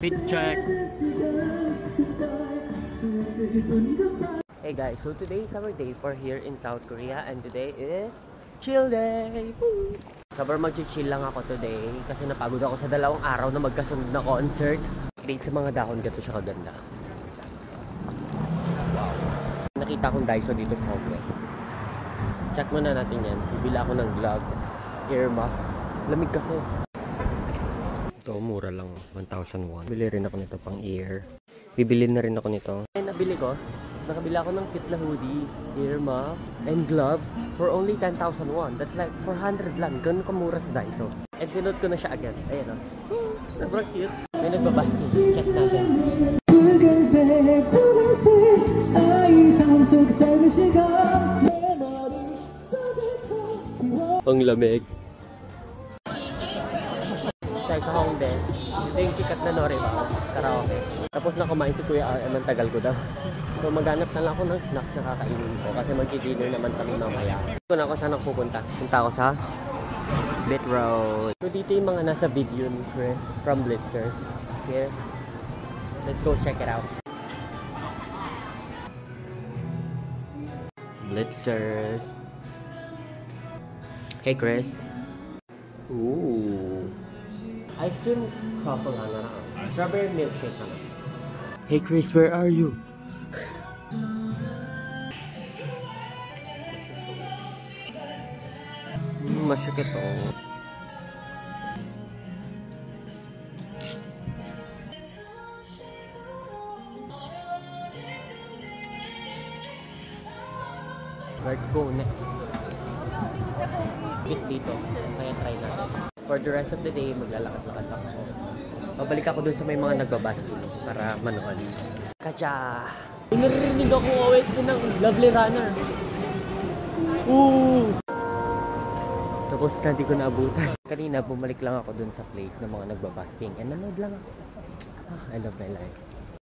Fit check. Hey guys, so today is our day for here in South Korea and today is chill day. Woo! Sobrang mag-chill lang ako today kasi napagod ako sa 2 araw na magkasunod na concert. Based sa mga dahon, gato siya kaganda. Wow. Nakita akong Daiso dito sa Hongkong. Check muna natin yan. Bibili ako ng gloves, ear mask. Lamig kasi. Ito, mura lang. 1,001. Bili rin ako nito pang ear. Bibili na rin ako nito. Ay, nabili ko. Nakabili ako ng cute na hoodie, ear muff, and gloves for only 10,000 won. That's like 400 lang. Ganun kamura sa Daiso. And sinod ko na siya agad. Ayan o. Sobrang cute. May nagbabasket. Check natin. Ang lamig. Sa Hongdae, ito yung sikat na Noraebang karaoke. Tapos na kumain si Kuya RM, ang tagal ko daw. So maghanap na lang ako ng snacks na kakainin ko kasi mag-dinner naman kami mamaya. Kung ako saan ako pupunta? Punta ako sa Bit Road. So dito yung mga nasa video ni Chris from Blitzers. Here. Let's go check it out. Blitzers. Hey Chris. Ooh. Ice cream truffle na lang. Strawberry milkshake na lang. Hey Chris, where are you? Masyuk ito. Let's go next. Fit dito. Kaya try natin. For the rest of the day, maglalakad-lakad ako. Pabalik ako dun sa may mga nagbabasket para manood. Kacha! Narinig ako always ng Lovely Runner. Ooh! Tapos na di ko naabutan. Kanina, bumalik lang ako dun sa place ng mga nagbabasking. And nanood lang ako. I love my life.